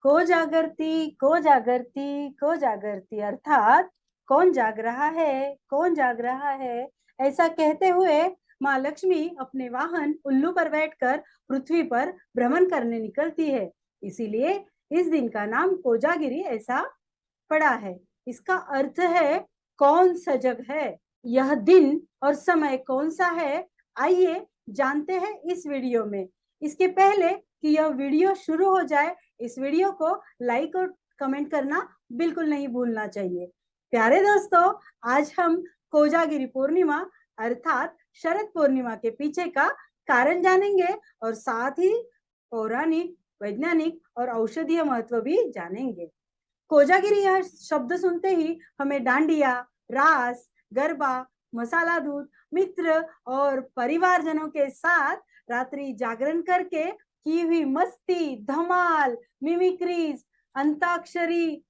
को जागरती को जागरती अर्थात कौन जाग रहा है, कौन जाग रहा है, ऐसा कहते हुए माँ लक्ष्मी अपने वाहन उल्लू पर बैठकर पृथ्वी पर भ्रमण करने निकलती है। इसीलिए इस दिन का नाम कोजागिरी ऐसा पड़ा है। इसका अर्थ है कौन सजग है। यह दिन और समय कौन सा है, आइए जानते हैं इस वीडियो में। इसके पहले कि यह वीडियो शुरू हो जाए, इस वीडियो को लाइक और कमेंट करना बिल्कुल नहीं भूलना चाहिए। प्यारे दोस्तों, आज हम कोजागिरी पूर्णिमा अर्थात शरद पूर्णिमा के पीछे का कारण जानेंगे और साथ ही पौराणिक, वैज्ञानिक और औषधीय महत्व भी जानेंगे। कोजागिरी यह शब्द सुनते ही हमें डांडिया, रास, गरबा, मसाला दूध, मित्र और परिवारजनों के साथ रात्रि जागरण करके की हुई मस्ती, धमाल, मिमिक्रीज, अंताक्षरी,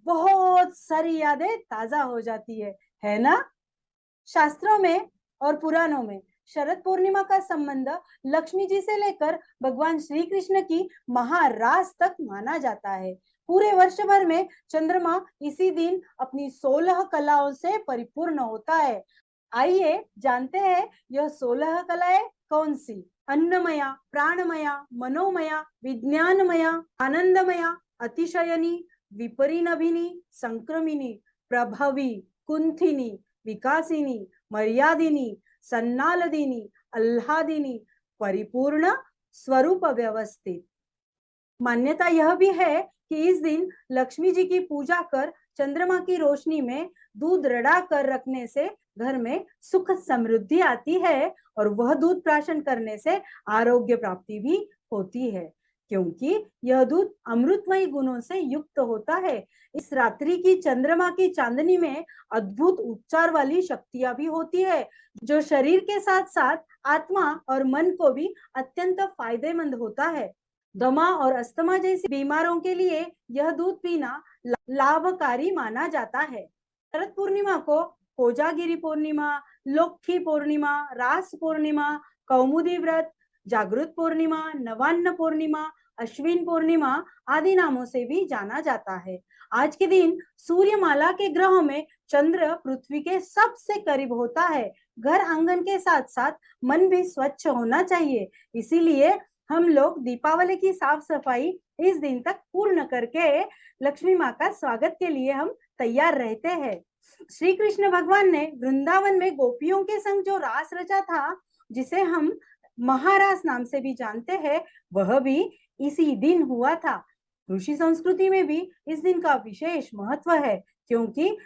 बहुत सारी यादें ताजा हो जाती है ना। शास्त्रों में और पुराणों में शरद पूर्णिमा का संबंध लक्ष्मी जी से लेकर भगवान श्री कृष्ण की महारास तक माना जाता है। पूरे वर्ष भर में चंद्रमा इसी दिन अपनी 16 कलाओं से परिपूर्ण होता है। आइए जानते हैं यह 16 कलाएं कौन सी। अन्नमया, प्राणमया, मनोमया, विज्ञानमया, आनंदमया, अतिशयनी, विपरिनभिनी, संक्रमिनी, प्रभवी, कुंथिनी, विकासिनी, मर्यादिनी, सन्नालदिनी, आह्लादिनी, परिपूर्ण, स्वरूप व्यवस्थित। मान्यता यह भी है कि इस दिन लक्ष्मी जी की पूजा कर चंद्रमा की रोशनी में दूध रड़ा कर रखने से घर में सुख समृद्धि आती है और वह दूध प्राशन करने से आरोग्य प्राप्ति भी होती है, क्योंकि यह दूध अमृतमय गुणों से युक्त होता है। इस रात्रि की चंद्रमा की चांदनी में अद्भुत उपचार वाली शक्तियां भी होती है, जो शरीर के साथ साथ आत्मा और मन को भी अत्यंत फायदेमंद होता है। दमा और अस्थमा जैसी बीमारों के लिए यह दूध पीना लाभकारी माना जाता है। शरद पूर्णिमा को कोजागिरी पूर्णिमा, लोक्खी पूर्णिमा, रास पूर्णिमा, कौमुदी व्रत, जागृत पूर्णिमा, नवान्न पूर्णिमा, अश्विन पूर्णिमा आदि नामों से भी जाना जाता है। आज के दिन सूर्यमाला के ग्रहों में चंद्र पृथ्वी के सबसे करीब होता है। घर आंगन के साथ साथ मन भी स्वच्छ होना चाहिए, इसीलिए हम लोग दीपावली की साफ सफाई इस दिन तक पूर्ण करके लक्ष्मी माँ का स्वागत के लिए हम तैयार रहते हैं। श्री कृष्ण भगवान ने वृंदावन में गोपियों के संग जो रास रचा था, जिसे हम महारास नाम से भी जानते हैं, वह भी इसी दिन हुआ था। ऋषि संस्कृति में भी इस दिन का विशेष महत्व है, क्योंकि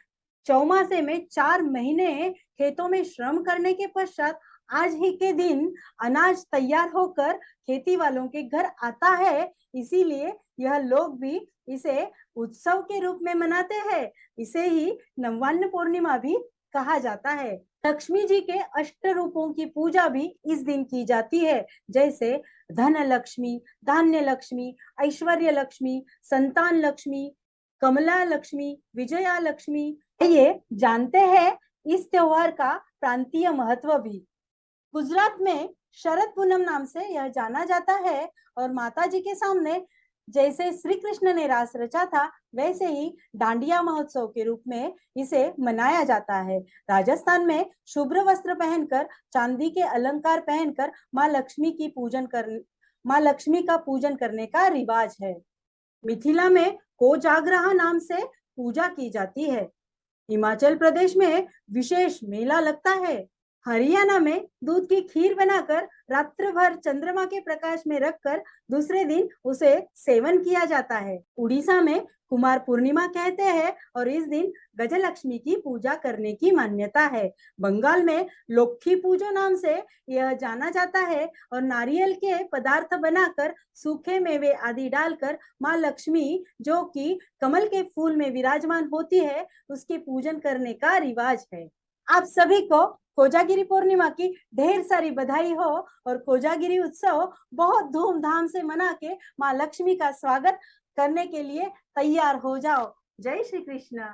चौमासे में 4 महीने खेतों में श्रम करने के पश्चात आज ही के दिन अनाज तैयार होकर खेती वालों के घर आता है। इसीलिए यह लोग भी इसे उत्सव के रूप में मनाते हैं। इसे ही नवान्न पूर्णिमा भी कहा जाता है। लक्ष्मी जी के अष्ट रूपों की पूजा भी इस दिन की जाती है, जैसे धन लक्ष्मी, धान्य लक्ष्मी, ऐश्वर्य लक्ष्मी, संतान लक्ष्मी, कमला लक्ष्मी, विजया लक्ष्मी। ये जानते हैं इस त्योहार का प्रांतीय महत्व भी। गुजरात में शरद पूनम नाम से यह जाना जाता है और माता जी के सामने जैसे श्री कृष्ण ने रास रचा था, वैसे ही डांडिया महोत्सव के रूप में इसे मनाया जाता है। राजस्थान में शुभ्र वस्त्र पहनकर, चांदी के अलंकार पहनकर माँ लक्ष्मी का पूजन करने का रिवाज है। मिथिला में कोजागरा नाम से पूजा की जाती है। हिमाचल प्रदेश में विशेष मेला लगता है। हरियाणा में दूध की खीर बनाकर रात्र भर चंद्रमा के प्रकाश में रखकर दूसरे दिन उसे सेवन किया जाता है। उड़ीसा में कुमार पूर्णिमा कहते हैं और इस दिन गजलक्ष्मी की पूजा करने की मान्यता है। बंगाल में लोक्खी पूजो नाम से यह जाना जाता है और नारियल के पदार्थ बनाकर सूखे मेवे आदि डालकर माँ लक्ष्मी, जो कि कमल के फूल में विराजमान होती है, उसके पूजन करने का रिवाज है। आप सभी को कोजागिरी पूर्णिमा की ढेर सारी बधाई हो और कोजागिरी उत्सव बहुत धूमधाम से मना के माँ लक्ष्मी का स्वागत करने के लिए तैयार हो जाओ। जय श्री कृष्ण।